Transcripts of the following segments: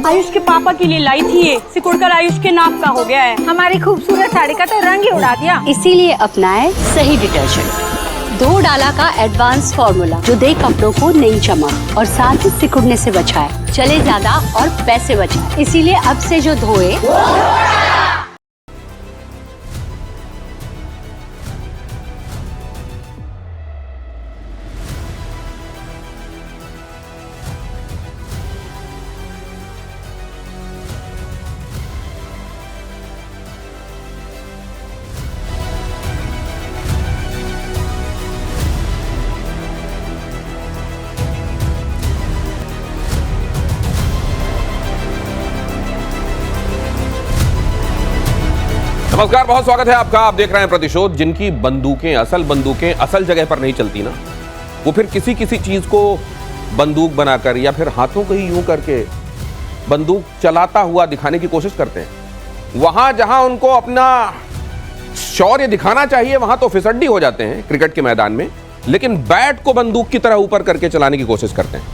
आयुष के पापा के लिए लाई थी ये, सिकुड़कर आयुष के नाक का हो गया है। हमारी खूबसूरत साड़ी का तो रंग ही उड़ा दिया। इसीलिए अपनाए सही डिटर्जेंट, 2 डाला का एडवांस फॉर्मूला जो दे कपड़ों को नई चमक और साथ ही सिकुड़ने से बचाए, चले ज्यादा और पैसे बचाए। इसीलिए अब से जो धोए नमस्कार, बहुत स्वागत है आपका। आप देख रहे हैं प्रतिशोध। जिनकी बंदूकें असल जगह पर नहीं चलती ना, वो फिर किसी चीज को बंदूक बनाकर या फिर हाथों को ही यूं करके बंदूक चलाता हुआ दिखाने की कोशिश करते हैं। वहां जहां उनको अपना शौर्य दिखाना चाहिए वहां तो फिसड्डी हो जाते हैं क्रिकेट के मैदान में, लेकिन बैट को बंदूक की तरह ऊपर करके चलाने की कोशिश करते हैं।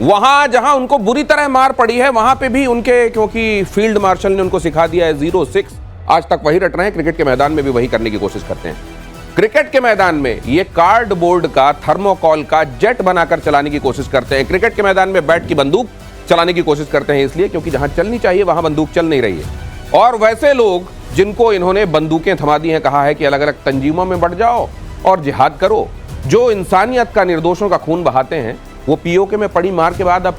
वहां जहां उनको बुरी तरह मार पड़ी है वहां पे भी उनके, क्योंकि फील्ड मार्शल ने उनको सिखा दिया है 0-6, आज तक वही रट रहे हैं। क्रिकेट के मैदान में भी वही करने की कोशिश करते हैं। क्रिकेट के मैदान में ये कार्डबोर्ड का, थर्मोकॉल का जेट बनाकर चलाने की कोशिश करते हैं। क्रिकेट के मैदान में बैट की बंदूक चलाने की कोशिश करते हैं, इसलिए क्योंकि जहां चलनी चाहिए वहां बंदूक चल नहीं रही है। और वैसे लोग जिनको इन्होंने बंदूकें थमा दी हैं, कहा है कि अलग अलग तंजीमों में बढ़ जाओ और जिहाद करो, जो इंसानियत का, निर्दोषों का खून बहाते हैं, वो पीओके में पड़ी मार के बाद अब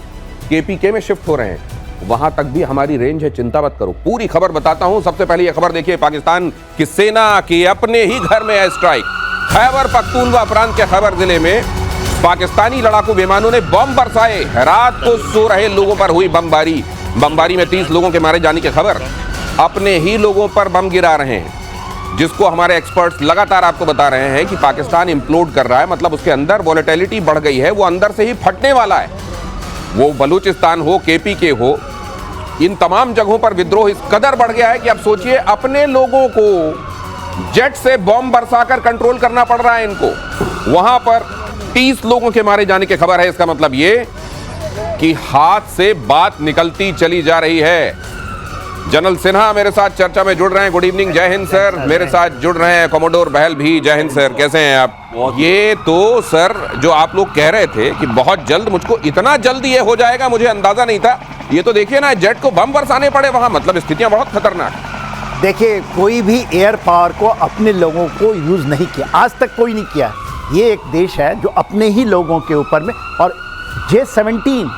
केपीके में शिफ्ट हो रहे हैं। वहां तक भी हमारी रेंज है, चिंता मत करो। पूरी खबर बताता हूं। सबसे पहले यह खबर देखिए, पाकिस्तान की सेना के अपने ही घर में एयर स्ट्राइक। खैबर पख्तूनख्वा प्रांत के खैबर जिले में पाकिस्तानी लड़ाकू विमानों ने बम बरसाए। रात को सो रहे लोगों पर हुई बमबारी में 30 लोगों के मारे जाने की खबर। अपने ही लोगों पर बम गिरा रहे हैं, जिसको हमारे एक्सपर्ट्स लगातार आपको बता रहे हैं कि पाकिस्तान इम्प्लोड कर रहा है, मतलब उसके अंदर वोलेटिलिटी बढ़ गई है, वो अंदर से ही फटने वाला है। वो बलूचिस्तान हो, केपीके हो, इन तमाम जगहों पर विद्रोह इस कदर बढ़ गया है कि अब सोचिए अपने लोगों को जेट से बम बरसाकर कंट्रोल करना पड़ रहा है इनको। वहां पर 30 लोगों के मारे जाने की खबर है। इसका मतलब ये कि हाथ से बात निकलती चली जा रही है। जनरल सिन्हा मेरे साथ चर्चा में जुड़ रहे हैं। गुड इवनिंग, जय हिंद सर। मेरे साथ जुड़ रहे हैं कमोडोर बहल भी। जय हिंद सर, कैसे हैं आप? ये तो सर जो आप लोग कह रहे थे कि बहुत जल्द, मुझको इतना जल्द ये हो जाएगा मुझे अंदाजा नहीं था। ये तो देखिए ना, जेट को बम बरसाने पड़े वहां, मतलब स्थितियां बहुत खतरनाक। देखिए, कोई भी एयर पावर को अपने लोगों को यूज नहीं किया, आज तक कोई नहीं किया। ये एक देश है जो अपने ही लोगों के ऊपर में, और J-17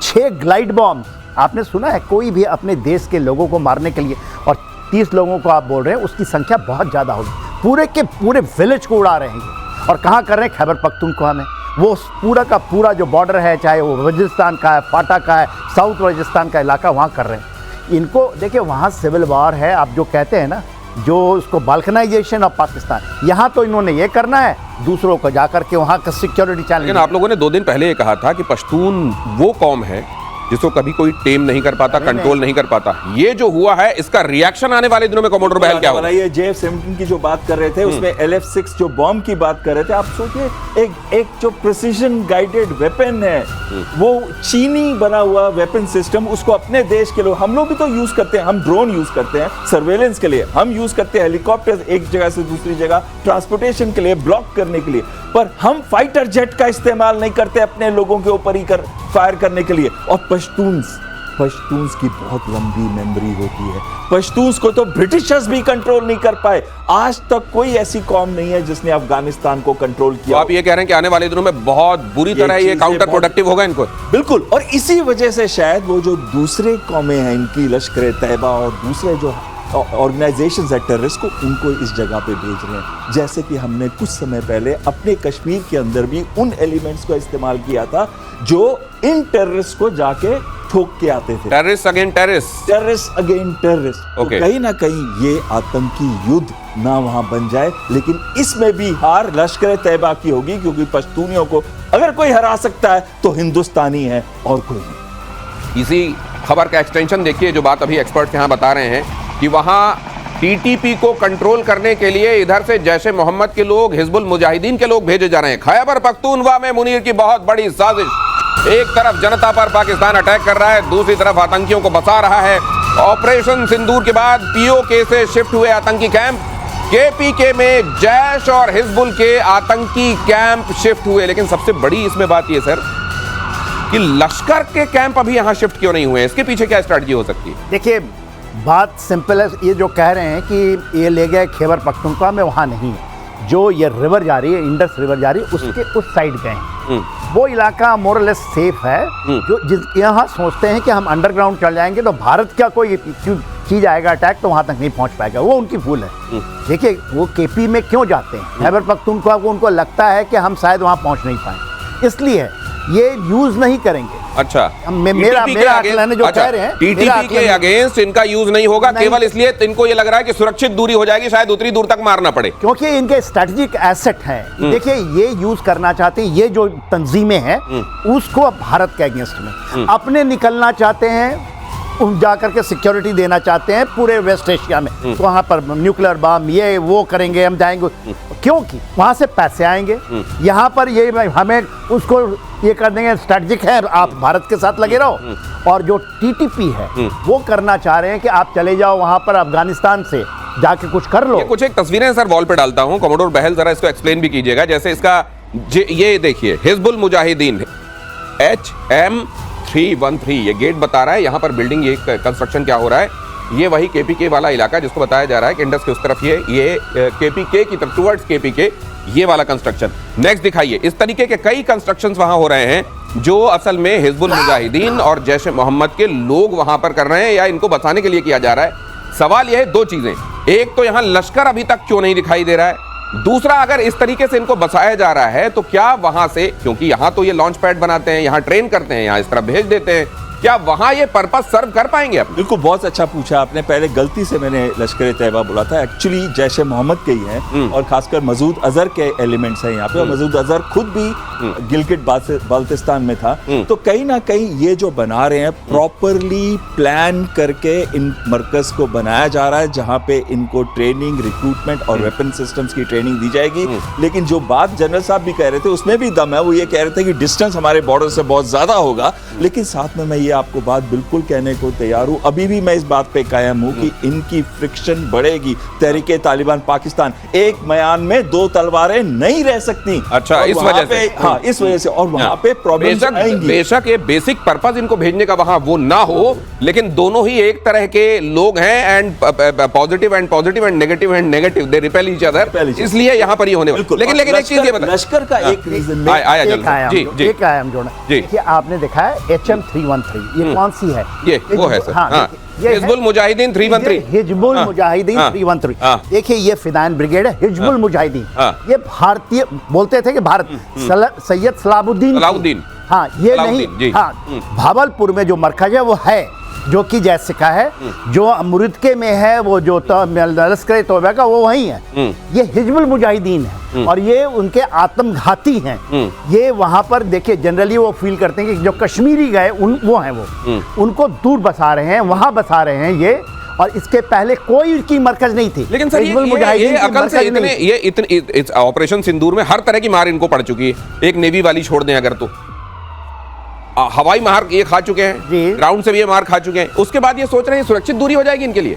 6 ग्लाइड बॉम्ब आपने सुना है? कोई भी अपने देश के लोगों को मारने के लिए, और 30 लोगों को आप बोल रहे हैं, उसकी संख्या बहुत ज़्यादा होगी। पूरे के पूरे विलेज को उड़ा रहे हैं। और कहाँ कर रहे हैं? खैबर पख्तूनख्वा में। वो पूरा का पूरा जो बॉर्डर है, चाहे वो वजिस्तान का है, फाटा का है, साउथ वजिस्तान का इलाका, वहाँ कर रहे हैं। इनको देखिए, वहाँ सिविल वॉर है, आप जो कहते हैं ना, जो उसको बाल्कनाइजेशन ऑफ पाकिस्तान, यहाँ तो इन्होंने ये करना है, दूसरों को जाकर के वहाँ का सिक्योरिटी चैलेंज। लेकिन आप लोगों ने 2 दिन पहले ये कहा था कि पश्तून वो कौम है जिसको कभी कोई टेम नहीं कर पाता, कंट्रोल नहीं कर पाता। ये जो हुआ है, इसका रिएक्शन आने वाले दिनों में कमोडोर बहल क्या होगा? ये J-17 की जो बात कर रहे थे, उसमें LF-6 जो बॉम्ब की बात कर रहे थे, आप सोचिए एक जो प्रिसीजन गाइडेड वेपन है, वो चीनी बना हुआ वेपन सिस्टम, उसको अपने देश के लोग, हम लोग भी तो यूज करते हैं, हम ड्रोन यूज करते हैं सर्वेलेंस के लिए, हम यूज करते हैं हेलीकॉप्टर एक जगह से दूसरी जगह ट्रांसपोर्टेशन के लिए, ब्लॉक करने के लिए, पर हम फाइटर जेट का इस्तेमाल नहीं करते अपने लोगों के ऊपर ही फायर करने के लिए। और पश्तून्स की बहुत लंबी मेमोरी होती है। पश्तून्स को तो ब्रिटिशर्स भी कंट्रोल नहीं कर पाए। आज तक कोई ऐसी कौम नहीं है जिसने अफगानिस्तान को कंट्रोल किया। तो आप ये कह रहे हैं कि आने वाले दिनों में बहुत बुरी तरह ये काउंटर प्रोडक्टिव होगा इनको? बिल्कुल, और इसी वजह से शायद वो जो दूसरे कौमें हैं, इनकी लश्कर-ए-तैयबा और दूसरे जो ऑर्गेनाइजेशंस है टेररिस्ट को, उनको इस जगह पे भेज रहे हैं। जैसे कि हमने कुछ समय पहले अपने कश्मीर के अंदर भी उन एलिमेंट्स को इस्तेमाल किया था जो इन टेररिस्ट को जाके ठोक के आते थे। Terrorist again terrorist, terrorist again terrorist. Okay. कहीं ना कहीं ये आतंकी युद्ध ना वहां बन जाए, लेकिन इसमें भी हार लश्कर-ए-तैयबा की होगी, क्योंकि पश्तूनियों को अगर कोई हरा सकता है तो हिंदुस्तानी है और कोई नहीं। इसी खबर का एक्सटेंशन देखिए, जो बात अभी एक्सपर्ट यहाँ बता रहे हैं कि वहां टीटीपी को कंट्रोल करने के लिए इधर से जैश ए मोहम्मद के लोग, हिजबुल मुजाहिदीन के लोग भेजे जा रहे हैं। खैबर पख्तूनख्वा में मुनीर की बहुत बड़ी साजिश। एक तरफ जनता पर पाकिस्तान अटैक कर रहा है, दूसरी तरफ आतंकियों को बचा रहा है। ऑपरेशन सिंदूर के बाद पीओके से शिफ्ट हुए आतंकी कैंप, केपीके में जैश और हिजबुल के आतंकी कैंप शिफ्ट हुए। लेकिन सबसे बड़ी इसमें बात यह सर कि लश्कर के कैंप अभी यहां शिफ्ट क्यों नहीं हुए? इसके पीछे क्या स्ट्रेटजी हो सकती है? देखिए, बात सिंपल है। ये जो कह रहे हैं कि ये ले गए खैबर पख्तूनख्वा में, वहाँ नहीं है। जो ये रिवर जा रही है, इंडस रिवर जा रही है, उसके उस साइड गए हैं। वो इलाका मोरलेस सेफ है। जो यहाँ सोचते हैं कि हम अंडरग्राउंड चल जाएंगे तो भारत का कोई चीज आएगा अटैक तो वहाँ तक नहीं पहुँच पाएगा, वो उनकी भूल है। देखिए, वो केपी में क्यों जाते हैं? खैबर पख्तूनख्वा को उनको लगता है कि हम शायद वहाँ पहुँच नहीं पाएंगे, इसलिए ये यूज नहीं करेंगे। अच्छा, मेरा आकलन है जो कह रहे हैं, टीटीपी के अगेंस्ट इनका यूज नहीं होगा, केवल इसलिए इनको ये लग रहा है कि सुरक्षित दूरी हो जाएगी, शायद उतनी दूर तक मारना पड़े, क्योंकि इनके स्ट्रेटेजिक एसेट हैं। देखिए, ये यूज करना चाहते हैं, ये जो तंजीमें हैं उसको भारत के अगेंस्ट में अपने निकलना चाहते हैं, जाकर के सिक्योरिटी देना चाहते हैं पूरे वेस्ट एशिया में। तो वहाँ पर न्यूक्लियर बम ये वो करेंगे, हम जाएंगे क्योंकि वहाँ से पैसे आएंगे। यहाँ पर ये हमें उसको ये कर देंगे, स्ट्रेटजिक है, आप भारत के साथ लगे रहो। और जो टीटीपी है वो करना चाह रहे हैं कि आप चले जाओ वहाँ पर अफगानिस्तान से जाके कुछ कर लो। कुछ एक तस्वीरें सर वॉल पे डालता हूँ, कमोडोर बहल जरा इसको एक्सप्लेन भी कीजिएगा। जैसे इसका ये देखिए, हिजबुल मुजाहिदीन HM313 ये गेट बता रहा है, यहाँ पर बिल्डिंग ये कंस्ट्रक्शन क्या हो रहा है, ये वही केपीके वाला इलाका जिसको बताया जा रहा है कि इंडस के उस तरफ ये केपीके की तरफ टुवर्ड्स केपीके ये वाला कंस्ट्रक्शन। नेक्स्ट दिखाइए, इस तरीके के कई कंस्ट्रक्शंस वहां हो रहे हैं जो असल में हिजबुल मुजाहिदीन और जैश ए मोहम्मद के लोग वहां पर कर रहे हैं या इनको बचाने के लिए किया जा रहा है। सवाल यह है दो चीजें, एक तो यहां लश्कर अभी तक क्यों नहीं दिखाई दे रहा है, दूसरा अगर इस तरीके से इनको बचाया जा रहा है तो क्या वहां से, क्योंकि यहां तो ये लॉन्च पैड बनाते हैं, यहां ट्रेन करते हैं, यहां इस तरह भेज देते हैं, क्या वहां ये पर्पस सर्व कर पाएंगे आप? बिल्कुल, बहुत अच्छा पूछा आपने। पहले गलती से मैंने लश्कर तैयबा बोला था, एक्चुअली जैश ए मोहम्मद के ही हैं और खासकर मसूद अजहर के एलिमेंट्स हैं यहाँ पे। और मसूद अजहर खुद भी गिलगिट बाल्टिस्तान में था। तो कहीं ना कहीं ये जो बना रहे हैं प्रॉपरली प्लान करके इन मरकज को बनाया जा रहा है, जहाँ पे इनको ट्रेनिंग, रिक्रूटमेंट और वेपन सिस्टम्स की ट्रेनिंग दी जाएगी। लेकिन जो बात जनरल साहब भी कह रहे थे उसमें भी दम है। वो ये कह रहे थे कि डिस्टेंस हमारे बॉर्डर से बहुत ज्यादा होगा, लेकिन साथ में मैं ये आपको बात बिल्कुल कहने को तैयार हूं, अभी भी मैं इस बात पे कायम हूं कि इनकी फ्रिक्शन बढ़ेगी। तहरीके तालिबान पाकिस्तान, एक म्यान में दो तलवारें नहीं रह सकती। अच्छा, इस वजह से, हाँ, इस वजह से, और वहां पे प्रॉब्लम्स आएंगी। बेशक ये बेसिक पर्पस इनको भेजने का वहां वो ना हो, लेकिन दोनों ही एक तरह के लोग हैं, and positive and negative, they repel each other, इसलिए यहां पर ये होने वाला। लेकिन एक चीज ये बताइए, लश्कर का एक रीजन एक आयाम जोड़ना। देखिए, आपने देखा है HM313 ये कौन सी है? ये वो है सर, हाँ, ये हिजबुल मुजाहिदीन 313, हिजबुल मुजाहिदीन 313। देखिए, ये फिदाइन ब्रिगेड है, हिजबुल मुजाहिदीन। ये भारतीय बोलते थे कि भारत सैयद सलाहुद्दीन, हाँ ये नहीं, हाँ भावलपुर में जो मरकज है वो है, जो कि जैसिका है, जो मुरिदके में है, वो जो लश्कर तौबा का वो वही है। ये हिजबुल मुजाहिदीन है और ये उनके आत्मघाती हैं। ये वहां पर देखिए, जनरली वो फील करते हैं कि जो कश्मीरी गए वो हैं, वो उनको दूर बसा रहे हैं, वहां बसा रहे हैं ये। और इसके पहले कोई की मरकज नहीं थी। लेकिन सर ये अकल से इतने ऑपरेशन सिंदूर में हर तरह की मार इनको पड़ चुकी है। एक नेवी वाली छोड़ दें अगर, तो हवाई मार ये खा चुके हैं, ग्राउंड से भी ये मार खा चुके हैं, उसके बाद ये सोच रहे हैं सुरक्षित दूरी हो जाएगी इनके लिए,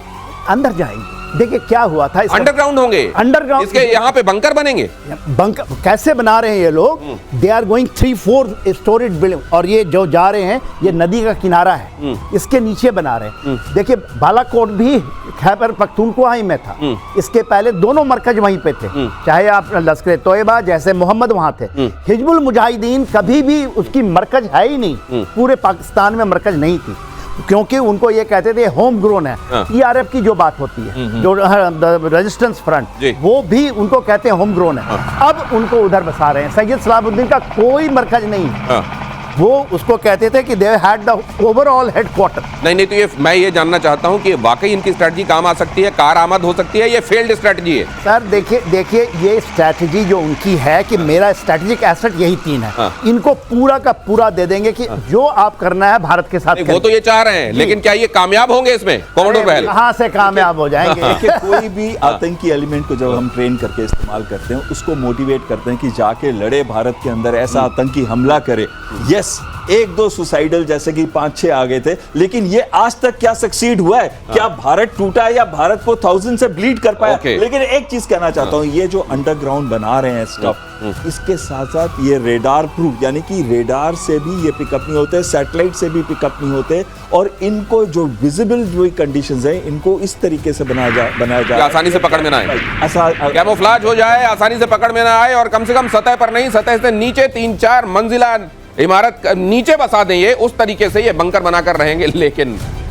अंदर जाएंगे। देखिए क्या हुआ था, अंडरग्राउंड होंगे, अंडरग्राउंड इसके यहाँ पे बंकर बनेंगे। बंकर कैसे बना रहे हैं ये लोग? They are going 3-4 storage building, और ये जो जा रहे हैं ये नदी का किनारा है, इसके नीचे बना रहे हैं। देखिए, बालाकोट भी खैबर पख्तूनख्वा ही में था, इसके पहले दोनों मरकज वहीं पे थे, चाहे आप लश्कर तोयबा जैसे मोहम्मद वहां थे। हिजबुल मुजाहिदीन कभी भी उसकी मरकज है ही नहीं, पूरे पाकिस्तान में मरकज नहीं थी, क्योंकि उनको ये कहते थे होम ग्रोन है। TRF की जो बात होती है, जो रेजिस्टेंस फ्रंट, वो भी उनको कहते हैं होम ग्रोन है। अब उनको उधर बसा रहे हैं। सैयद सलाहुद्दीन का कोई मरकज नहीं, वो उसको कहते थे कि they had the overall headquarter. नहीं तो ये मैं ये जानना चाहता हूं कि वाकई इनकी स्ट्रेटजी काम आ सकती है, कारआमद हो सकती है, ये फेल्ड स्ट्रेटजी है? सर देखिए ये स्ट्रेटजी जो उनकी है कि मेरा स्ट्रेटेजिक एसेट यही 3 है, इनको पूरा का पूरा दे देंगे कि जो आप करना है भारत के साथ। वो तो ये चाह रहे हैं, लेकिन क्या ये कामयाब होंगे इसमें? कमांडर बहल, कहां से कामयाब हो जाएंगे? देखिए, कोई भी आतंकी एलिमेंट को जब हम ट्रेन करके इस्तेमाल करते हैं, उसको मोटिवेट करते हैं कि जाके लड़े, भारत के अंदर ऐसा आतंकी हमला करे। यस, एक दो सुसाइडल जैसे कि 5-6 आ गए थे, लेकिन ये आज तक क्या सक्सीड हुआ है? क्या भारत टूटा है या भारत को 1000 से ब्लीड कर पाया? लेकिन एक चीज कहना चाहता हूं, ये जो अंडरग्राउंड बना रहे हैं स्टफ, इसके साथ साथ ये रेडार प्रूफ, यानी कि रेडार से भी ये पिकअप नहीं होते, सैटेलाइट से भी पिकअप नहीं होते, और इनको जो विजिबल जो कंडीशंस है इनको इस तरीके से बनाया जाए आसानी से पकड़ में ना आए, कैमोफ्लेज हो जाए, आसानी से पकड़ में ना आए, और कम से कम सतह पर नहीं, सतह से नीचे 3-4 मंजिला इमारत नीचे बसा दें, ये उस तरीके से ये बंकर बनाकर रहेंगे।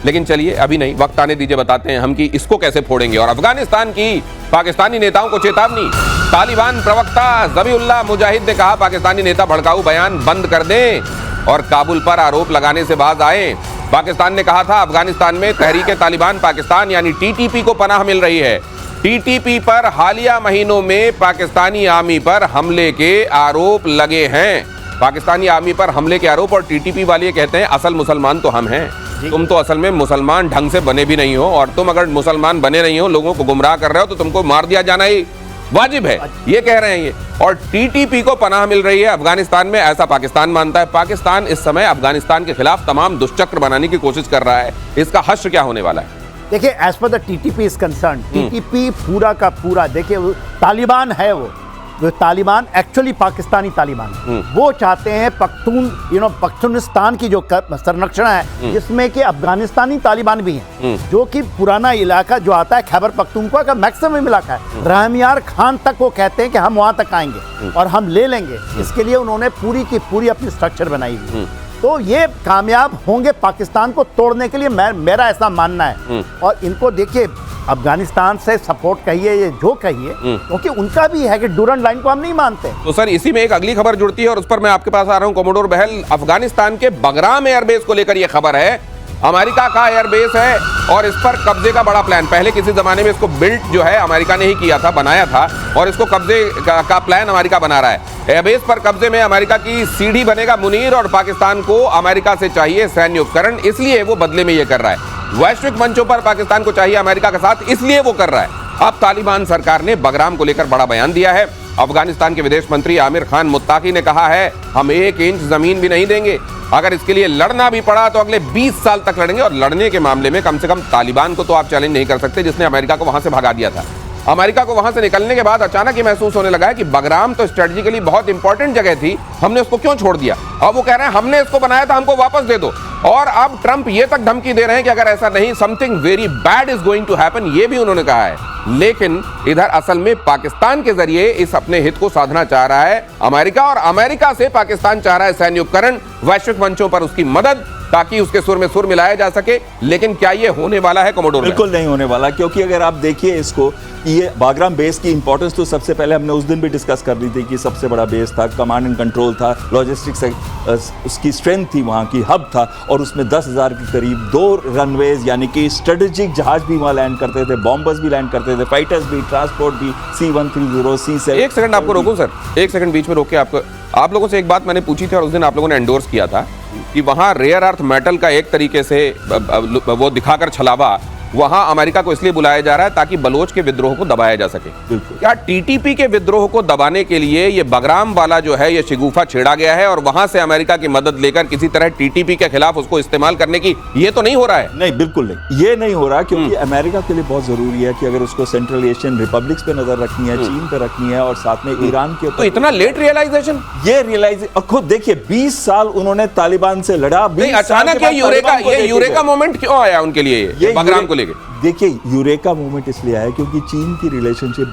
लेकिन चलिए अभी नहीं, वक्त आने दीजिए, बताते हैं हम कि इसको कैसे फोड़ेंगे। और अफगानिस्तान की पाकिस्तानी नेताओं को चेतावनी, तालिबान प्रवक्ता ज़बीहुल्लाह मुजाहिद ने कहा पाकिस्तानी नेता भड़काऊ बयान बंद कर दें और काबुल पर आरोप लगाने से बाज आए। पाकिस्तान ने कहा था अफगानिस्तान में तहरीक तालिबान पाकिस्तान यानी टीटीपी को पनाह मिल रही है। टीटीपी पर हालिया महीनों में पाकिस्तानी आर्मी पर हमले के आरोप लगे हैं। पाकिस्तानी आर्मी पर हमले के आरोप, और टीटीपी वाले कहते हैं असल मुसलमान तो हम हैं, तुम तो असल में मुसलमान ढंग से बने भी नहीं हो, और तुम अगर मुसलमान बने नहीं हो, लोगों को गुमराह कर रहे हो, तो तुमको मार दिया जाना ही वाजिब है, ये कह रहे हैं ये। और टीटीपी को पनाह मिल रही है अफगानिस्तान में, ऐसा पाकिस्तान मानता है। पाकिस्तान इस समय अफगानिस्तान के खिलाफ तमाम दुष्चक्र बनाने की कोशिश कर रहा है। इसका हश्र क्या होने वाला है? देखिए, as per the TTP is concern, TTP पूरा का पूरा, देखिए तालिबान है वो तालिबान एक्चुअली पाकिस्तानी तालिबान, वो चाहते हैं पख्तूनिस्तान की जो संरक्षण है जिसमें कि अफगानिस्तानी तालिबान भी हैं, जो कि पुराना इलाका जो आता है खैबर पख्तूनख्वा का मैक्सिमम इलाका है। रहमियार खान तक वो कहते हैं कि हम वहां तक आएंगे और हम ले लेंगे, इसके लिए उन्होंने पूरी की पूरी अपनी स्ट्रक्चर बनाई हुई। तो ये कामयाब होंगे पाकिस्तान को तोड़ने के लिए, मेरा ऐसा मानना है। और इनको देखिए, अफगानिस्तान से सपोर्ट कहिए, ये जो कहिए, क्योंकि उनका भी है कि डूरन लाइन को हम नहीं मानते। तो सर इसी में एक अगली खबर जुड़ती है और उस पर मैं आपके पास आ रहा हूं कोमोडोर बहल। अफगानिस्तान के बगराम एयरबेस को लेकर यह खबर है, अमेरिका का एयरबेस है और इस पर कब्जे का बड़ा प्लान। पहले किसी जमाने में इसको बिल्ट जो है अमेरिका ने ही किया था, बनाया था, और इसको कब्जे का प्लान अमेरिका बना रहा है। एयरबेस पर कब्जे में अमेरिका की सीढ़ी बनेगा मुनीर, और पाकिस्तान को अमेरिका से चाहिए सैन्य उपकरण, इसलिए वो बदले में ये कर रहा है। वैश्विक मंचों पर पाकिस्तान को चाहिए अमेरिका का साथ, इसलिए वो कर रहा है। अब तालिबान सरकार ने बगराम को लेकर बड़ा बयान दिया है। अफगानिस्तान के विदेश मंत्री आमिर खान मुत्ताकी ने कहा है, हम 1 इंच जमीन भी नहीं देंगे, अगर इसके लिए लड़ना भी पड़ा तो अगले 20 साल तक लड़ेंगे। और लड़ने के मामले में कम से कम तालिबान को तो आप चैलेंज नहीं कर सकते, जिसने अमेरिका को वहां से भगा दिया था। अमेरिका को वहां से निकलने के बाद अचानक ये महसूस होने लगा है कि बगराम तो स्ट्रेटेजिकली बहुत इंपॉर्टेंट जगह थी, हमने उसको क्यों छोड़ दिया। अब वो कह रहे हैं हमने इसको बनाया था, हमको वापस दे दो। और अब ट्रंप ये तक धमकी दे रहे हैं कि अगर ऐसा नहीं, something very bad is going to happen, ये भी उन्होंने कहा है। लेकिन इधर असल में पाकिस्तान के जरिए इस अपने हित को साधना चाह रहा है अमेरिका, और अमेरिका से पाकिस्तान चाह रहा है सैन्य उपकरण, वैश्विक मंचों पर उसकी मदद, ताकि उसके सुर में सुर मिलाया जा सके। लेकिन क्या ये होने वाला है कोमोडोर? बिल्कुल नहीं होने वाला, क्योंकि अगर आप देखिए इसको, ये बागराम बेस की इंपॉर्टेंस तो सबसे पहले हमने उस दिन भी डिस्कस कर ली थी कि सबसे बड़ा बेस था, कमांड एंड कंट्रोल था, लॉजिस्टिक्स उसकी स्ट्रेंथ थी, वहाँ की हब था, और उसमें 10,000 के करीब 2 रनवेज यानी कि स्ट्रेटेजिक जहाज भी वहाँ लैंड करते थे, बॉम्बर्स भी लैंड करते थे, फाइटर्स भी, ट्रांसपोर्ट भी, C-130, C-7। एक सेकंड आपको रोकूं सर, एक सेकंड बीच में रोक के आप लोगों से एक बात मैंने पूछी थी और उस दिन आप लोगों ने एंडोर्स किया था कि वहां रेयर अर्थ मेटल का एक तरीके से वो दिखाकर छलावा वहां अमेरिका को इसलिए बुलाया जा रहा है ताकि बलोच के विद्रोह को दबाया जा सके। क्या टीटीपी के विद्रोह को दबाने के लिए ये बगराम वाला जो है ये शिगुफा छेड़ा गया है और वहां से अमेरिका की मदद लेकर किसी तरह टीटीपी के खिलाफ उसको इस्तेमाल करने की, ये तो नहीं हो रहा है? नहीं, बिल्कुल नहीं, ये नहीं हो रहा, क्योंकि अमेरिका के लिए बहुत जरूरी है कि अगर उसको सेंट्रल एशियन रिपब्लिक्स पे नजर रखनी है, चीन पे रखनी है, और साथ में ईरान के ऊपर। तो इतना लेट रियलाइजेशन? ये रियलाइज खुद देखिए, 20 साल उन्होंने तालिबान से लड़ा, अचानक ये यूरेका मोमेंट क्यों आया उनके लिए ये बगराम को लेकर? देखिए, यूरेका मूवमेंट इसलिए आया क्योंकि चीन की रिलेशनशिप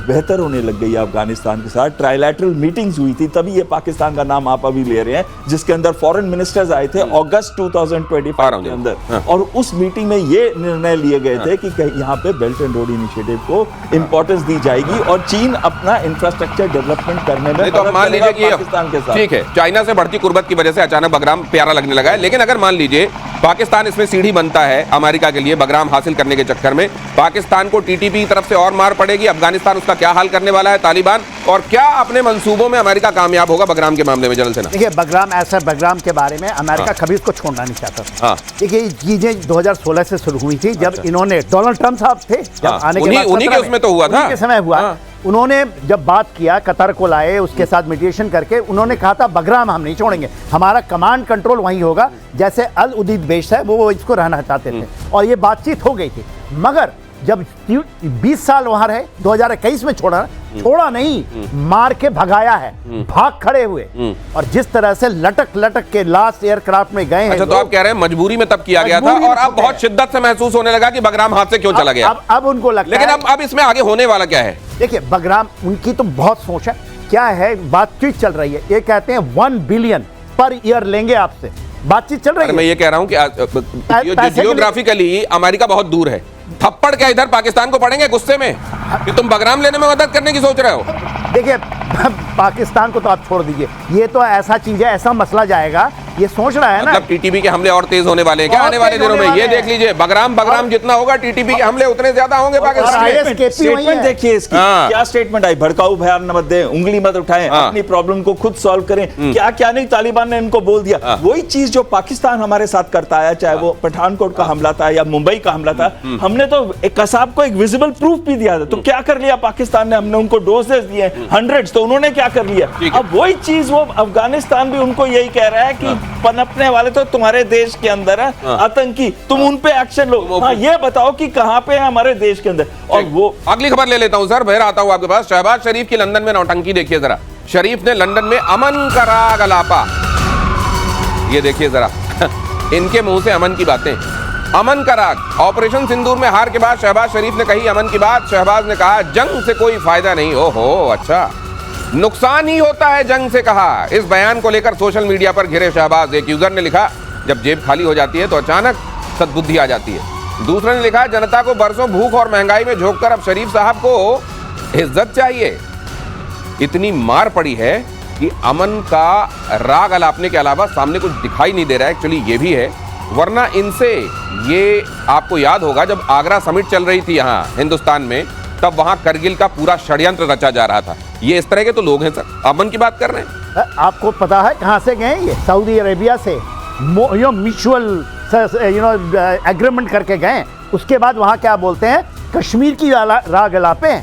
बेहतर होने लग गई है अफगानिस्तान के साथ। ट्राइलैटरल मीटिंग्स हुई थी, तभी ये पाकिस्तान का नाम आप अभी ले रहे हैं, जिसके अंदर फॉरेन मिनिस्टर्स आए थे अगस्त 2025 के अंदर। और उस मीटिंग में ये निर्णय लिए गए थे कि यहाँ पे बेल्ट एंड रोड इनिशिएटिव को इंपॉर्टेंस दी जाएगी और चीन अपना इंफ्रास्ट्रक्चर डेवलपमेंट करने में तो मान लीजिए कि पाकिस्तान के साथ, ठीक है, चाइना से बढ़ती कुर्बत की वजह से अचानक बगराम प्यारा लगने लगा है। लेकिन अगर मान लीजिए पाकिस्तान इसमें सीढ़ी बनता है अमेरिका के लिए बगराम हासिल करने के चक्कर में, पाकिस्तान को टीटीपी की तरफ से और मार पड़ेगी, अफगानिस्तान उसका क्या हाल करने वाला है तालिबान, और क्या अपने मंसूबों में अमेरिका कामयाब होगा बगराम के मामले में? जनरल सेना देखिए, बगराम के बारे में अमेरिका कभी उसको छोड़ना नहीं चाहता। देखिए, चीजें 2016 से शुरू हुई थी, जब इन्होंने डोनाल्ड ट्रंप साहब थे, जब आने के बाद उन्हीं के उसमें तो हुआ था, समय हुआ। उन्होंने जब बात किया, कतर को लाए, उसके साथ मीडिएशन करके उन्होंने कहा था बगराम हम नहीं छोड़ेंगे, हमारा कमांड कंट्रोल वहीं होगा, जैसे अल उदीद बेश है वो इसको रहना चाहते थे, और ये बातचीत हो गई थी। मगर जब 20 साल वहां रहे, 2021 में छोड़ा नहीं, मार के भगाया है, भाग खड़े हुए, और जिस तरह से लटक लटक के लास्ट एयरक्राफ्ट में गए हैं। अच्छा, तो आप कह रहे हैं मजबूरी में तब किया गया था, और अब बहुत शिद्दत से महसूस होने लगा कि बगराम हाथ से क्यों चला गया। अब उनको लगता है, लेकिन अब इसमें आगे होने वाला क्या है? देखिए, बगराम उनकी तो बहुत सोच है, क्या है, बातचीत चल रही है, ये कहते हैं 1 बिलियन पर ईयर लेंगे आपसे, बातचीत चल रही है। मैं ये कह रहा हूं कि जियोग्राफिकली अमेरिका बहुत दूर है, थप्पड़ क्या इधर पाकिस्तान को पड़ेंगे गुस्से में कि तुम बगराम लेने में मदद करने की सोच रहे हो? देखिए, पाकिस्तान को तो आप छोड़ दीजिए, ये तो ऐसा चीज है, ऐसा मसला जाएगा, ये सोच रहा है ना। मतलब टीटीपी के हमले और तेज होने वाले हैं क्या आने वाले दिनों में? ये देख लीजिए, बगराम जितना होगा टीटीपी के हमले उतने ज्यादा होंगे पाकिस्तान। स्टेटमेंट देखिए इसकी, क्या स्टेटमेंट आई, भड़काऊ बयान मत दें, उंगली मत उठाएं, अपनी प्रॉब्लम को खुद सॉल्व करें, क्या क्या नहीं तालिबान ने इनको बोल दिया। वही चीज जो पाकिस्तान हमारे साथ करता है, चाहे वो पठानकोट का हमला था या मुंबई का हमला था, हमने तो एक कसाब को एक विजिबल प्रूफ भी दिया था। तो क्या कर लिया पाकिस्तान ने? हमने उनको डोजेस दिए हंड्रेड्स, तो उन्होंने क्या कर लिया? अब वही चीज वो अफगानिस्तान भी उनको यही कह रहा है कि पनपने वाले तो तुम्हारे देश के अंदर है, आतंकी, तुम उन पे एक्शन लो। हाँ, ये बताओ कि कहां पे है हमारे देश के अंदर। और वो अगली खबर ले लेता हूं सर, फिर आता हूं आपके पास। शहबाज शरीफ की लंदन में नौटंकी देखिए जरा। शरीफ ने लंदन में अमन का राग अलापा, ये देखिए जरा इनके मुंह से अमन की बातें। अमन का राग। ऑपरेशन सिंदूर में हार के बाद शहबाज शरीफ ने कही अमन की बात। शहबाज ने कहा जंग से कोई फायदा नहीं। ओहो, अच्छा, नुकसान ही होता है जंग से, कहा। इस बयान को लेकर सोशल मीडिया पर घिरे शहबाज। एक यूजर ने लिखा, जब जेब खाली हो जाती है तो अचानक सद्बुद्धि आ जाती है। दूसरे ने लिखा, जनता को बरसों भूख और महंगाई में झोंककर अब शरीफ साहब को इज्जत चाहिए। इतनी मार पड़ी है कि अमन का राग अलापने के अलावा सामने कुछ दिखाई नहीं दे रहा है। एक्चुअली ये भी है, वरना इनसे, ये आपको याद होगा जब आगरा समिट चल रही थी यहाँ हिंदुस्तान में, तब वहां करगिल का पूरा षड्यंत्र रचा जा रहा था। ये इस तरह के तो लोग हैं सर, अमन की बात कर रहे हैं। आपको पता है कहां से गए? ये सऊदी अरेबिया से म्यूचुअल एग्रीमेंट करके गए। उसके बाद वहां क्या बोलते हैं, कश्मीर की राग अलापे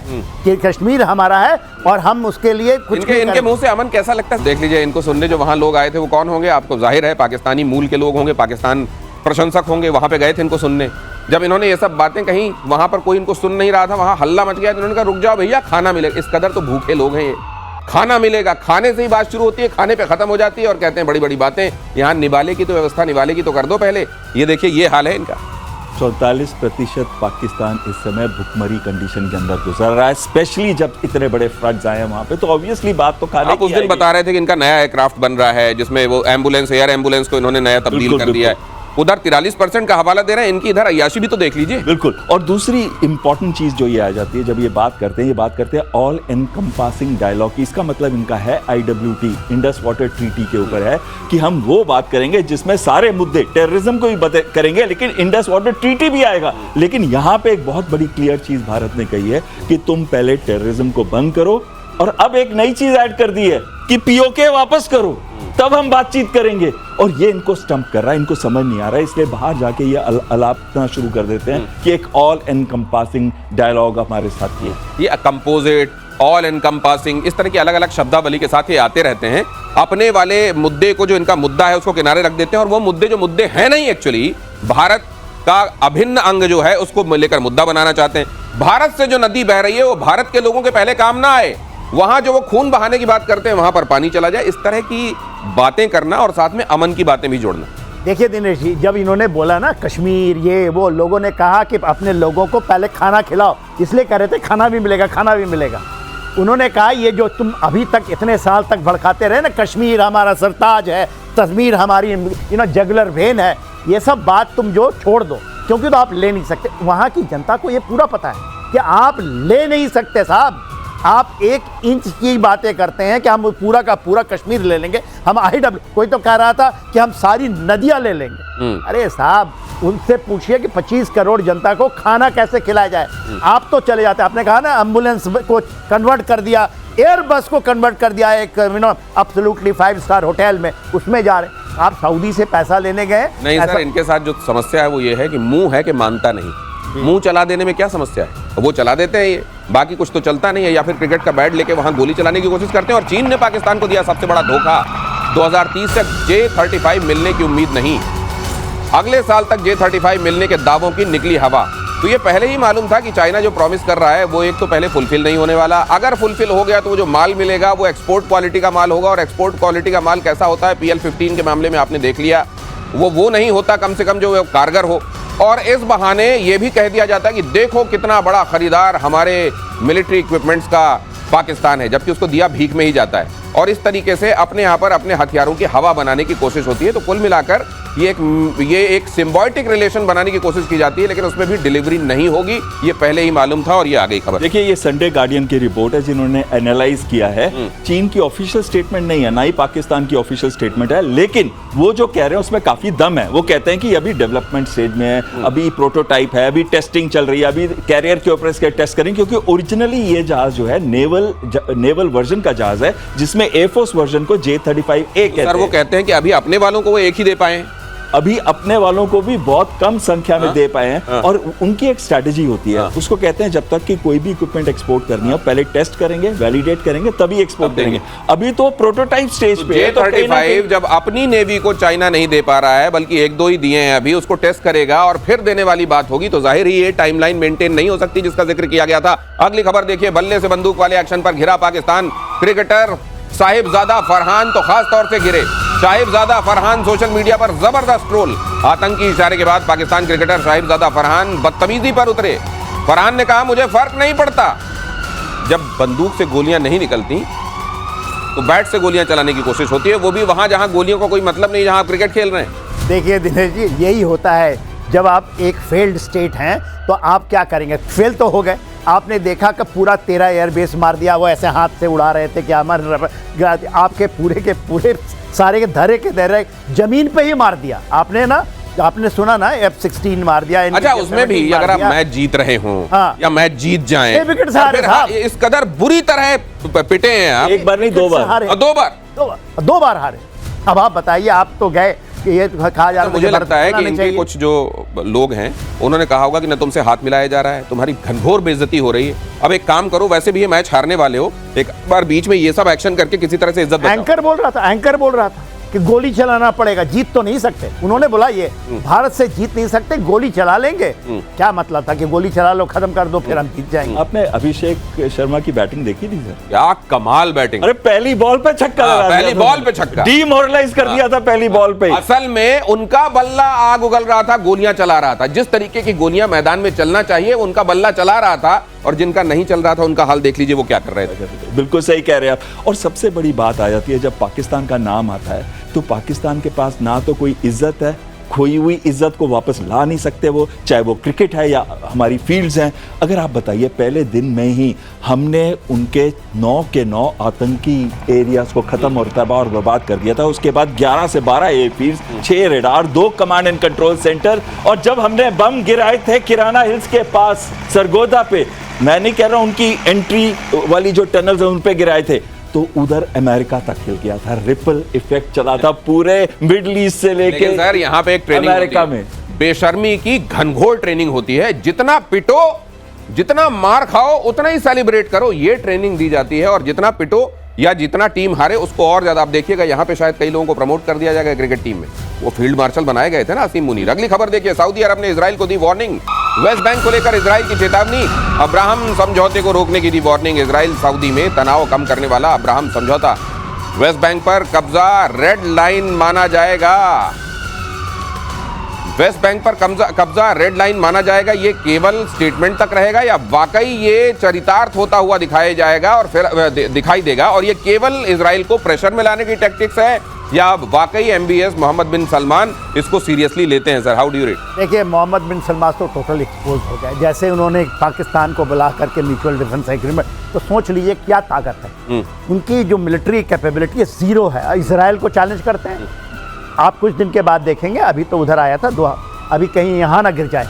कि कश्मीर हमारा है और हम उसके लिए कुछ इनके मुंह से अमन कैसा लगता है? देख लीजिए, इनको सुनने जो वहां लोग आए थे वो कौन होंगे? आपको जाहिर है पाकिस्तानी मूल के लोग होंगे, पाकिस्तान प्रशंसक होंगे, वहां पे गए थे इनको सुनने। जब इन्होंने ये सब बातें कही, वहां पर कोई इनको सुन नहीं रहा था, वहां हल्ला मच गया। इन्होंने कहा रुक जाओ भैया, खाना मिलेगा। इस कदर तो भूखे लोग हैं ये, खाना मिलेगा। खाने से ही बात शुरू होती है, खाने पे खत्म हो जाती है, और कहते हैं बड़ी बड़ी बातें। यहाँ निवाले की तो व्यवस्था, निवाले की तो कर दो पहले। ये देखिए, ये हाल है इनका। 44% पाकिस्तान इस समय भुखमरी कंडीशन के अंदर गुजर रहा है, स्पेशली जब इतने बड़े फ्लड्स आए हैं वहां पे, तो ऑब्वियसली बात तो खाने आप उस दिन बता रहे थे कि इनका नया एयरक्राफ्ट बन रहा है, जिसमें वो एम्बुलेंस, एयर एम्बुलेंस को इन्होंने नया तब्दील कर दिया है। उधर 43% का हवाला दे रहे हैं, इनकी इधर अय्याशी भी तो देख लीजिए। बिल्कुल। और दूसरी इंपॉर्टेंट चीज जो ये आ जाती है, जब ये बात करते हैं ऑल एनकम्पासिंग डायलॉग की। इसका मतलब इनका है IWT, इंडस वाटर ट्रीटी के ऊपर है कि हम वो बात करेंगे जिसमें सारे मुद्दे, टेररिज्म को भी करेंगे, लेकिन इंडस वाटर ट्रीटी भी आएगा। लेकिन यहाँ पे एक बहुत बड़ी क्लियर चीज भारत ने कही है कि तुम पहले टेररिज्म को बंद करो, और अब एक नई चीज ऐड कर दी है कि POK वापस करो, तब हम बातचीत करेंगे। और ये इनको स्टंप कर रहा है, इनको समझ नहीं आ रहा है, इसलिए बाहर जाके ये अलापना शुरू कर देते हैं कि एक ऑल एनकम्पासिंग डायलॉग हमारे साथ ये कंपोजिट, ऑल एनकम्पासिंग, इस तरह की अलग अलग शब्दावली के साथ ये आते रहते हैं। अपने वाले मुद्दे को, जो इनका मुद्दा है, उसको किनारे रख देते हैं, और वो मुद्दे जो मुद्दे हैं नहीं, एक्चुअली भारत का अभिन्न अंग जो है उसको लेकर मुद्दा बनाना चाहते हैं। भारत से जो नदी बह रही है वो भारत के लोगों के पहले काम ना आए, वहां जो वो खून बहाने की बात करते हैं वहां पर पानी चला जाए। इस तरह की बातें करना और साथ में अमन की बातें भी जोड़ना। देखिए दिनेश जी, जब इन्होंने बोला ना कश्मीर, ये वो, लोगों ने कहा कि अपने लोगों को पहले खाना खिलाओ, इसलिए कह रहे थे खाना भी मिलेगा, खाना भी मिलेगा। उन्होंने कहा ये जो तुम अभी तक इतने साल तक भड़काते रहे ना, कश्मीर हमारा सरताज है, कश्मीर हमारी जगलर वेन है, ये सब बात तुम जो छोड़ दो, क्योंकि तो आप ले नहीं सकते। वहाँ की जनता को ये पूरा पता है कि आप ले नहीं सकते साहब। आप 1 इंच की बातें करते हैं कि हम पूरा का पूरा कश्मीर ले लेंगे, हम कोई तो कह रहा था कि हम सारी नदियां ले लेंगे। अरे साहब, उनसे पूछिए कि 25 करोड़ जनता को खाना कैसे खिलाया जाए। आप तो चले जाते, आपने कहा ना एम्बुलेंस को कन्वर्ट कर दिया, एयर बस को कन्वर्ट कर दिया एक एब्सोल्युटली 5 स्टार होटल में, उसमें जा रहे। आप सऊदी से पैसा लेने गए? नहीं सर, इनके साथ जो समस्या है वो ये है कि मुंह है कि मानता नहीं। मुंह चला देने में क्या समस्या है, वो चला देते हैं ये। बाकी कुछ तो चलता नहीं है, या फिर क्रिकेट का बैट लेके वहां गोली चलाने की कोशिश करते हैं। और चीन ने पाकिस्तान को दिया सबसे बड़ा धोखा। 2030 तक J-35 मिलने की उम्मीद नहीं, अगले साल तक J-35 मिलने के दावों की निकली हवा। तो ये पहले ही मालूम था कि चाइना जो प्रॉमिस कर रहा है वो एक तो पहले फुलफिल नहीं होने वाला। अगर फुलफिल हो गया तो वो जो माल मिलेगा वो एक्सपोर्ट क्वालिटी का माल होगा, और एक्सपोर्ट क्वालिटी का माल कैसा होता है, PL-15 के मामले में आपने देख लिया, वो नहीं होता कम से कम जो कारगर हो। और इस बहाने ये भी कह दिया जाता है कि देखो कितना बड़ा खरीदार हमारे मिलिट्री इक्विपमेंट्स का पाकिस्तान है, जबकि उसको दिया भीख में ही जाता है। और इस तरीके से अपने यहाँ पर अपने हथियारों की हवा बनाने की कोशिश होती है। तो कुल मिलाकर ये एक सिम्बायोटिक रिलेशन बनाने की कोशिश की जाती है, लेकिन उसमें भी डिलीवरी नहीं होगी, ये पहले ही मालूम था और ये आ गई खबर। देखिए, ये संडे गार्डियन की रिपोर्ट है जिन्होंने एनालाइज किया है। चीन की ऑफिशियल स्टेटमेंट नहीं है, ना ही पाकिस्तान की ऑफिशियल स्टेटमेंट है, लेकिन वो जो कह रहे हैं उसमें काफी दम है। वो कहते हैं कि अभी डेवलपमेंट स्टेज में है, अभी प्रोटोटाइप है, अभी टेस्टिंग चल रही है, अभी कैरियर के ऊपर इसके टेस्ट करेंगे, क्योंकि ओरिजिनली ये जहाज जो है नेवल वर्जन का जहाज है, जिसमें एयरफोर्स वर्जन को J-35A कहते हैं। सर वो कहते हैं कि अभी अपने वालों को वो एक ही दे पाए, अभी अपने वालों को भी बहुत कम संख्या में दे पाए हैं। और उनकी एक स्ट्रैटेजी होती है, उसको कहते हैं जब तक कि कोई भी इक्विपमेंट एक्सपोर्ट करनी है पहले टेस्ट करेंगे, वैलिडेट करेंगे, तभी एक्सपोर्ट करेंगे। अभी तो प्रोटोटाइप स्टेज पे है। J-35 जब अपनी नेवी को चाइना नहीं दे पा रहा है, बल्कि एक दो ही दिए हैं अभी, उसको टेस्ट करेगा और फिर देने वाली बात होगी, तो जाहिर ही ये टाइमलाइन मेंटेन नहीं हो सकती जिसका जिक्र किया गया था। अगली खबर देखिए, बल्ले से बंदूक वाले एक्शन पर घिरा पाकिस्तान। क्रिकेटर साहिबजादा फरहान तो खास तौर से गिरे। साहिबजादा फरहान सोशल मीडिया पर जबरदस्त ट्रोल। आतंकी इशारे के बाद पाकिस्तान क्रिकेटर साहिबजादा फरहान बदतमीजी पर उतरे। फरहान ने कहा, मुझे फर्क नहीं पड़ता, जब बंदूक से गोलियां नहीं निकलती तो बैट से गोलियां चलाने की कोशिश होती है, वो भी वहां जहां गोलियों का कोई मतलब नहीं, जहां आप क्रिकेट खेल रहे हैं। देखिए दिनेश जी, यही होता है जब आप एक फेल्ड स्टेट हैं तो आप क्या करेंगे, फेल तो हो गए। आपने देखा कि पूरा 13 एयरबेस मार दिया, वो ऐसे हाथ से उड़ा रहे थे कि हमारे आपके पूरे के पूरे सारे के धरे के धरे जमीन पे ही मार दिया आपने ना। आपने सुना ना, F-16 मार दिया। अच्छा, उसमें भी अगर आप मैच जीत रहे हो या मैच जीत जाएं, विकेट से हारे, इस कदर बुरी तरह पिटे हैं आप। एक बार नहीं, दो बार हारे। अब आप बताइए, आप तो गए कि ये कहा जा रहा है, मुझे लगता है कि इनके कुछ जो लोग हैं उन्होंने कहा होगा कि न तुमसे हाथ मिलाया जा रहा है, तुम्हारी घनघोर बेइज्जती हो रही है। अब एक काम करो, वैसे भी ये मैच हारने वाले हो, एक बार बीच में ये सब एक्शन करके किसी तरह से इज्जत बचाओ। एंकर बोल रहा था कि गोली चलाना पड़ेगा, जीत तो नहीं सकते। उन्होंने बोला ये भारत से जीत नहीं सकते, गोली चला लेंगे। क्या मतलब था कि गोली चला लो, खत्म कर दो, फिर हम जीत जाएंगे। आपने अभिषेक शर्मा की बैटिंग देखी थी सर? क्या कमाल बैटिंग! अरे पहली बॉल पे छक्का लगा, पहली बॉल पे छक्का, डीमोरलाइज कर दिया था पहली बॉल पे। असल में उनका बल्ला आग उगल रहा था, गोलियां चला रहा था। जिस तरीके की गोलियां मैदान में चलना चाहिए उनका बल्ला चला रहा था, और जिनका नहीं चल रहा था उनका हाल देख लीजिए वो क्या कर रहे थे। बिल्कुल सही कह रहे हैं आप। और सबसे बड़ी बात आ जाती है जब पाकिस्तान का नाम आता है, तो पाकिस्तान के पास ना तो कोई इज्जत है, खोई हुई इज्जत को वापस ला नहीं सकते वो, चाहे वो क्रिकेट है या हमारी फील्ड्स हैं। अगर आप बताइए, पहले दिन में ही हमने उनके 9 के 9 आतंकी एरियाज को खत्म और तबाह और बर्बाद कर दिया था। उसके बाद 11 से 12 airfields, 6 radar, 2 command and control centre, और जब हमने बम गिराए थे किराना हिल्स के पास सरगोदा पे, मैं नहीं कह रहा उनकी एंट्री वाली जो टनल्स हैं उन पे गिराए थे, तो उधर अमेरिका तक हिल गया था, रिपल इफेक्ट चला था पूरे मिडिल ईस्ट से लेके सर यहाँ पे एक ट्रेनिंग अमेरिका में बेशर्मी की घनघोर ट्रेनिंग होती है। जितना पिटो, जितना मार खाओ, उतना ही सेलिब्रेट करो, ये ट्रेनिंग दी जाती है। और जितना पिटो या जितना टीम हारे उसको और ज्यादा। आप देखिएगा यहाँ पे शायद कई लोगों को प्रमोट कर दिया जाएगा क्रिकेट टीम में, वो फील्ड मार्शल बनाए गए थे ना असीम मुनीर। अगली खबर देखिए, सऊदी अरब ने इजराइल को दी वार्निंग। वेस्ट बैंक को लेकर इजराइल की चेतावनी। अब्राहम समझौते को रोकने की दी वार्निंग। इजराइल सऊदी में तनाव कम करने वाला अब्राहम समझौता। वेस्ट बैंक पर कब्जा रेड लाइन माना जाएगा। वेस्ट बैंक पर कब्जा रेड लाइन माना जाएगा। ये केवल स्टेटमेंट तक रहेगा या वाकई ये चरितार्थ होता हुआ दिखाया जाएगा और फिर दिखाई देगा, और ये केवल इजराइल को प्रेशर में लाने की टैक्टिक्स है या वाकई MBS मोहम्मद बिन सलमान इसको सीरियसली लेते हैं? Sir, how do you read? देखिए, मोहम्मद बिन सलमान तो टोटल एक्सपोज हो गए। जैसे उन्होंने पाकिस्तान को बुला करके म्यूचुअल डिफेंस एग्रीमेंट, तो सोच लीजिए क्या ताकत है उनकी। जो मिलिट्री कैपेबिलिटी जीरो है। इजराइल को चैलेंज करते हैं। आप कुछ दिन के बाद देखेंगे, अभी तो उधर आया था दोहा, अभी कहीं यहाँ ना गिर जाए।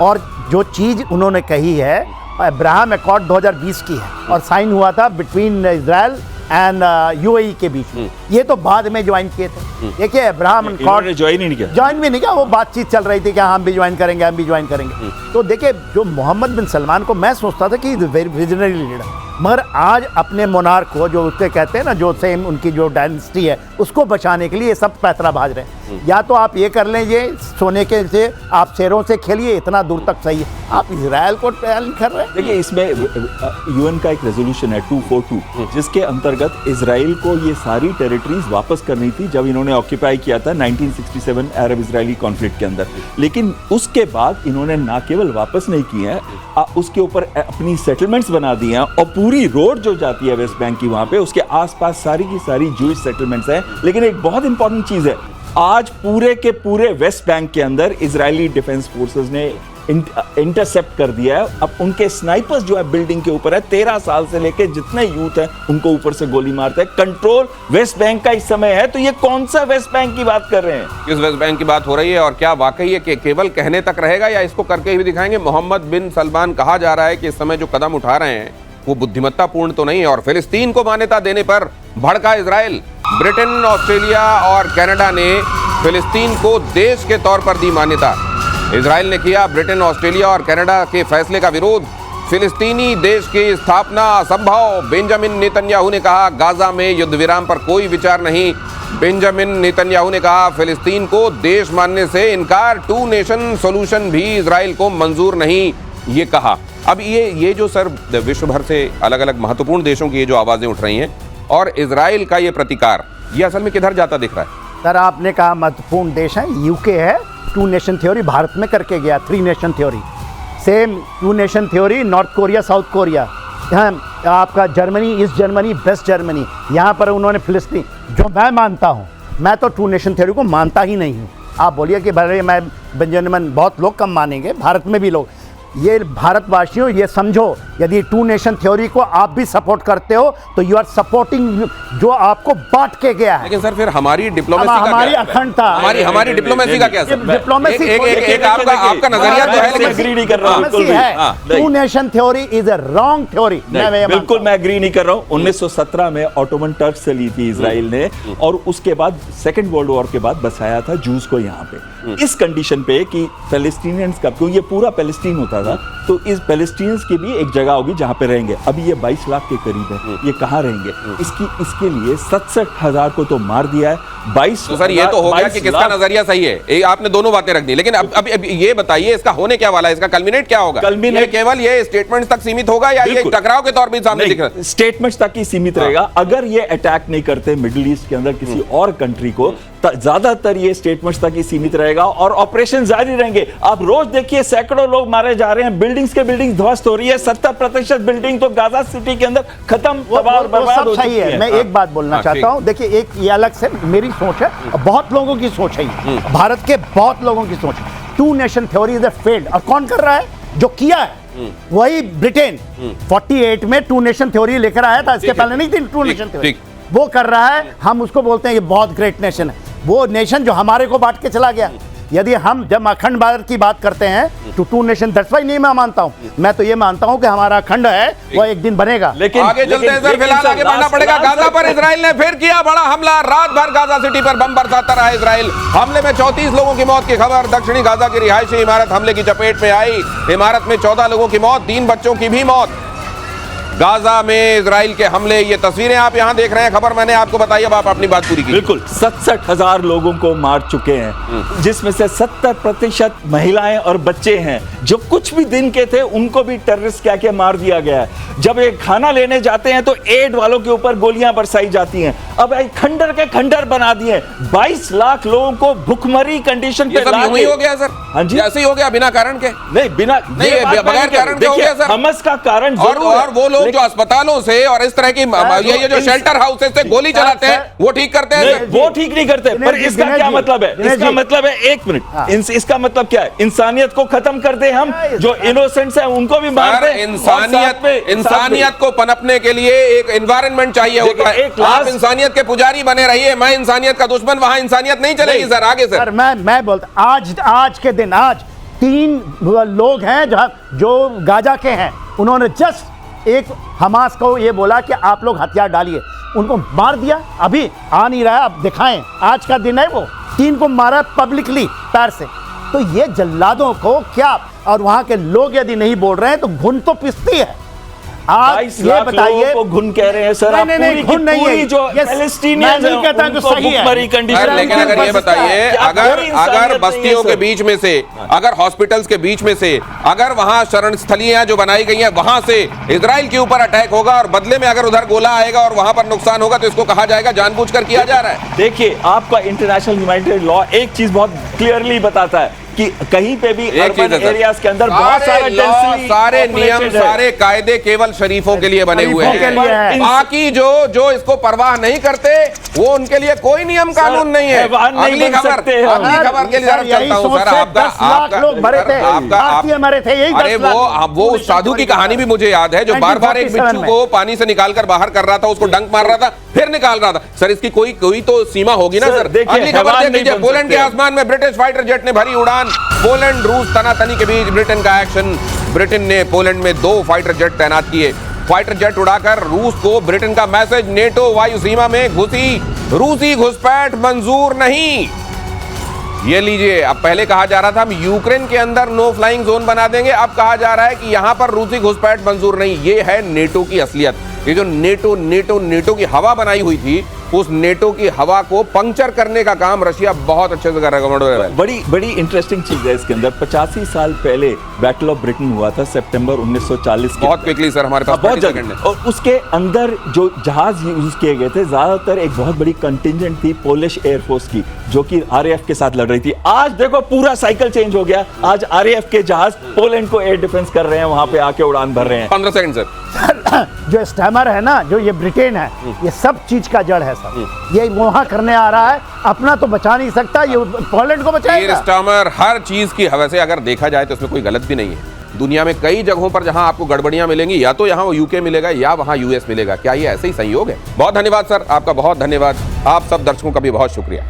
और जो चीज़ उन्होंने कही है, अब्राहम अकॉर्ड 2020 की है और साइन हुआ था बिटवीन इजराइल एंड यूएई के बीच में। ये तो बाद में ज्वाइन किए थे। देखिए अब्राहम इन्होंने ज्वाइन ही नहीं किया। ज्वाइन भी नहीं किया, वो बातचीत चल रही थी कि हम भी ज्वाइन करेंगे, हम भी ज्वाइन करेंगे। तो देखिए जो मोहम्मद बिन सलमान को मैं सोचता था कि विजनरी लीडर, मगर आज अपने मोनार्क को जो उसके कहते हैं ना, जो सेम उनकी जो डायनेस्टी है उसको बचाने के लिए ये सब पैतरा भाज रहे हैं। या तो आप ये कर लें, ये सोने के से आप शेरों से खेलिए, इतना दूर तक सही है, आप इजराइल को ट्रायल कर रहे हैं। देखिए इसमें यूएन का एक रेजोल्यूशन है 242 जिसके अंतर्गत इजराइल को ये सारी टेरिटरीज वापस करनी थी जब इन्होंने ऑक्यूपाई किया था 1967 अरब इजरायली कॉन्फ्लिक्ट के अंदर। लेकिन उसके बाद इन्होंने ना केवल वापस नहीं किए हैं, उसके ऊपर अपनी सेटलमेंट्स बना दी हैं और पूरी रोड जो जाती है वेस्ट बैंक की वहां पे उसके आसपास सारी की सारी जूइश सेटलमेंट्स हैं। लेकिन एक बहुत इंपॉर्टेंट चीज है, आज पूरे के पूरे वेस्ट बैंक के अंदर इजरायली डिफेंस फोर्सेस ने इंटरसेप्ट कर दिया है। अब उनके स्नाइपर्स जो है बिल्डिंग के ऊपर है, 13 साल से लेके जितने यूथ हैं उनको ऊपर से गोली मारते हैं। कंट्रोल वेस्ट बैंक का इस समय है। तो ये कौन सा वेस्ट बैंक की बात कर रहे हैं? किस वेस्ट बैंक की बात हो रही है और क्या वाकई ये केवल कहने तक रहेगा या इसको करके भी दिखाएंगे? मोहम्मद बिन सलमान कहा जा रहा है कि इस समय जो कदम उठा रहे हैं वो बुद्धिमत्तापूर्ण तो नहीं है और फिलिस्तीन को मान्यता देने पर भड़का इजराइल। ब्रिटेन, ऑस्ट्रेलिया और कनाडा ने फिलिस्तीन को देश के तौर पर दी मान्यता। इजराइल ने किया ब्रिटेन, ऑस्ट्रेलिया और कनाडा के फैसले का विरोध। फिलिस्तीनी देश की स्थापना असंभव। बेंजामिन नेतन्याहू ने कहा गाजा में युद्ध विराम पर कोई विचार नहीं। बेंजामिन नेतन्याहू ने कहा फिलिस्तीन को देश मानने से इनकार। 2 नेशन सॉल्यूशन भी इजराइल को मंजूर नहीं, ये कहा। अब ये जो सर विश्व भर से अलग अलग महत्वपूर्ण देशों की ये जो आवाजें उठ रही हैं और इजराइल का ये प्रतिकार, ये असल में किधर जाता दिख रहा है? सर आपने कहा महत्वपूर्ण देश है, यूके है 2 नेशन थ्योरी भारत में करके गया, 3 nation theory. Same 2 nation theory North Korea, South Korea, यहाँ आपका Germany, East Germany, West Germany, यहाँ पर उन्होंने फिलिस्तीन, जो मैं मानता हूँ, मैं तो 2 नेशन थ्योरी को मानता ही नहीं हूँ। आप बोलिए कि भले मैं बेंजामिन, बहुत लोग कम मानेंगे, भारत में भी लोग, ये भारतवासियों ये समझो, यदि 2 नेशन थ्योरी को आप भी सपोर्ट करते हो तो यू आर सपोर्टिंग जो आपको बांट के गया है। लेकिन सर फिर हमारी डिप्लोमेसी का हमारी क्या? अखंडता, हमारी डिप्लोमेसी का क्या सर? डिप्लोमेसी एक आपका नजरिया तो है, लेकिन एग्री नहीं कर रहा हूं बिल्कुल भी। 2 nation theory is a wrong theory. बिल्कुल मैं एग्री नहीं कर रहा हूं। 1917 में ऑटोमन टर्क से ली थी इजराइल ने और उसके बाद सेकंड वर्ल्ड वॉर के बाद बसाया था जूस को यहाँ पे, इस कंडीशन पे कि पैलेस्टीनियंस का, क्योंकि ये पूरा पैलेस्टीन होता था, तो इस पैलेस्टीनियंस की भी एक जगह होगी जहां पे रहेंगे। अभी ये 22 लाख के करीब है, ये कहां रहेंगे? इसके लिए 67,000 को तो मार दिया है। 22 तो सर ये तो हो गया कि किसका नजरिया सही है, आपने दोनों बातें रख दी। लेकिन अब ये बताइए इसका होने क्या वाला है, इसका कल्मिनेट क्या होगा? ये केवल ये स्टेटमेंट तक सीमित होगा या ये टकराव के तौर पर सामने दिख रहा है? स्टेटमेंट्स तक ही सीमित रहेगा। अगर ये अटैक नहीं करते मिडिल ईस्ट के अंदर किसी और कंट्री को, ज्यादातर ये स्टेटमेंट्स तक ही सीमित रहेगा और ऑपरेशन जारी रहेंगे। आप रोज देखिए सैकड़ों लोग मारे जा रहे हैं, बिल्डिंग्स के बिल्डिंग्स ध्वस्त हो रही है, 70% बिल्डिंग तो गाजा सिटी के अंदर खत्म, तबाह और बर्बाद हो चुकी है। मैं एक बात बोलना चाहता हूं, देखिए एक ये अलग से मेरी सोच है, बहुत लोगों की सोच है, भारत के बहुत लोगों की सोच है। 2 nation theory is a failed. और कौन कर रहा है? जो किया है वही ब्रिटेन 48 में 2 नेशन थ्योरी लेकर आया था, इसके पहले नहीं थी 2 नेशन थ्योरी। वो कर रहा है, हम उसको बोलते हैं कि बहुत ग्रेट नेशन है। वो नेशन जो हमारे को बांट के चला गया। यदि हम जब अखंड भारत की बात करते हैं तो 2 नेशन, दैट्स व्हाई नहीं मैं मानता हूं। मैं तो ये मानता हूं कि हमारा खंड है वो एक दिन बनेगा। लेकिन आगे चलते हैं सर, फिलहाल आगे बढ़ना पड़ेगा। गाजा पर इजराइल ने फिर किया बड़ा हमला। रात भर गाजा सिटी पर बम बरसाता रहा इजराइल। हमले में 34 लोगों की मौत की खबर। दक्षिणी गाजा की रिहायशी इमारत हमले की चपेट में आई। इमारत में 14 लोगों की मौत, 3 बच्चों की भी मौत। गाजा में इजराइल के हमले, ये तस्वीरें आप यहां देख रहे हैं। खबर मैंने आपको बताई, अब आप अपनी बात पूरी की। बिल्कुल 67,000 लोगों को मार चुके हैं, जिसमें से 70% महिलाएं और बच्चे हैं जो कुछ भी दिन के थे, उनको भी टेररिस्ट कह के मार दिया गया है। जब ये खाना लेने जाते हैं तो एड वालों के ऊपर गोलियां बरसाई जाती हैं। अब खंडर के खंडर बना दिए। 22 लाख लोगों को भुखमरी कंडीशन पे ला ही हो गया सर। हाँ जी, ऐसे ही हो गया बिना कारण के? नहीं, बिना बगैर कारण के हो गया सर। हमस का कारण और वो लोग जो अस्पतालों से और इस तरह की ये जो शेल्टर हाउसेस से गोली चलाते हैं, वो ठीक करते हैं? वो ठीक नहीं करते। पर इसका क्या मतलब है? इसका मतलब है, एक मिनट, इसका मतलब क्या है? इंसानियत को खत्म कर दे हम, जो इनोसेंट्स हैं उनको भी मार दे। इंसानियत को पनपने के लिए एक एनवायरनमेंट चाहिए होता है। आप इंसानियत के पुजारी बने रहिए, मैं इंसानियत का दुश्मन, वहां इंसानियत नहीं चलेगी सर। आगे सर, मैं बोलता आज के दिन 3 लोग हैं जो गाजा के हैं, उन्होंने जस्ट एक हमास को ये बोला कि आप लोग हथियार डालिए। उनको मार दिया, अभी आ नहीं रहा है, अब दिखाएं, आज का दिन है वो, 3 को मारा पब्लिकली पैर से। तो ये जल्लादों को क्या, और वहां के लोग यदि नहीं बोल रहे हैं तो घुन तो पिसती है। आप 22 ये लाख बताइए, लोगों को घुन कह रहे हैं सर, आप नहीं, पूरी की घुन नहीं पूरी है, जो ये पैलेस्टीनियंस मैं नहीं कहता कि सही है। सर, लेकिन अगर ये बताइए, अगर बस्तियों के बीच में से, अगर हॉस्पिटल्स के बीच में से, अगर वहां शरण स्थलियां जो बनाई गई हैं वहां से इजराइल के ऊपर अटैक होगा और बदले में अगर उधर गोला आएगा और वहां पर नुकसान होगा तो इसको कहा जाएगा जानबूझकर किया जा रहा है। देखिए, आपका इंटरनेशनल ह्यूमैनिटेरियन लॉ एक चीज बहुत क्लियरली बताता है कि कहीं पे भी अर्बन एरियाज के अंदर बहुत सारा densely सारे नियम, populated है। सारे कायदे केवल शरीफों के लिए बने हुए शरीफों के लिए हैं। है। बाकी जो इसको परवाह नहीं करते वो उनके लिए कोई नियम कानून नहीं है। हैवान नहीं अगली बन खबर, सकते हैं। अगली खबर के लिए सर, तरफ यही चलता हूं सोच सर। से आपका 10 लाख लोग मरे थे, भारतीय मरे थे, यही 10 अरे लाख। वो उस साधु की कहानी भी मुझे याद है जो बार बार एक 1947 बिच्छू को पानी से निकाल कर बाहर कर रहा था, उसको डंक मार रहा था, फिर निकाल रहा था। सर, इसकी कोई तो सीमा होगी ना सर, सर। देखिए, अगली खबर हैवान देख नहीं लीजिए, बन पोलैंड के सकते। आसमान में ब्रिटिश फाइटर जेट ने भरी उड़ान। पोलैंड रूस तनातनी के बीच ब्रिटेन का एक्शन। ब्रिटेन ने पोलैंड में 2 फाइटर जेट तैनात किए। फाइटर जेट उड़ाकर रूस को ब्रिटेन का मैसेज, नेटो वायु सीमा में घुसी, रूसी घुसपैठ मंजूर नहीं। ये लीजिए, अब पहले कहा जा रहा था हम यूक्रेन के अंदर नो फ्लाइंग जोन बना देंगे, अब कहा जा रहा है कि यहां पर रूसी घुसपैठ मंजूर नहीं। ये है नेटो की असलियत। ये जो नेटो की हवा बनाई हुई थी, उस नेटो की हवा को पंक्चर करने का काम रशिया बहुत अच्छे से कर रहा है। बड़ी इंटरेस्टिंग चीज है इसके अंदर। 85 साल पहले बैटल ऑफ ब्रिटेन हुआ था, सितंबर 1940 के। बहुत क्विकली सर, हमारे पास बहुत 30 सेकंड जल्दी। है। और उसके अंदर जो जहाज यूज किए गए थे, ज्यादातर एक बहुत बड़ी कंटिजेंट थी पोलिश एयरफोर्स की, जो कि आरएएफ के साथ लड़ रही थी। आज देखो पूरा साइकिल चेंज हो गया। आज आरएएफ के जहाज पोलैंड को एयर डिफेंस कर रहे हैं, वहां पे आके उड़ान भर रहे हैं। 15 सेकंड सर। जो स्टैमर है ना, जो ये ब्रिटेन है, ये सब चीज का जड़ है सर। ये वहां करने आ रहा है, अपना तो बचा नहीं सकता, ये पोलैंड को बचाएगा। स्टैमर हर चीज की वैसे अगर देखा जाए तो इसमें कोई गलत भी नहीं है। दुनिया में कई जगहों पर जहां आपको गड़बड़ियां मिलेंगी, या तो यहां वो यूके मिलेगा या वहां यूएस मिलेगा। क्या ये ऐसे ही संयोग है? बहुत धन्यवाद सर, आपका बहुत धन्यवाद। आप सब दर्शकों का भी बहुत शुक्रिया।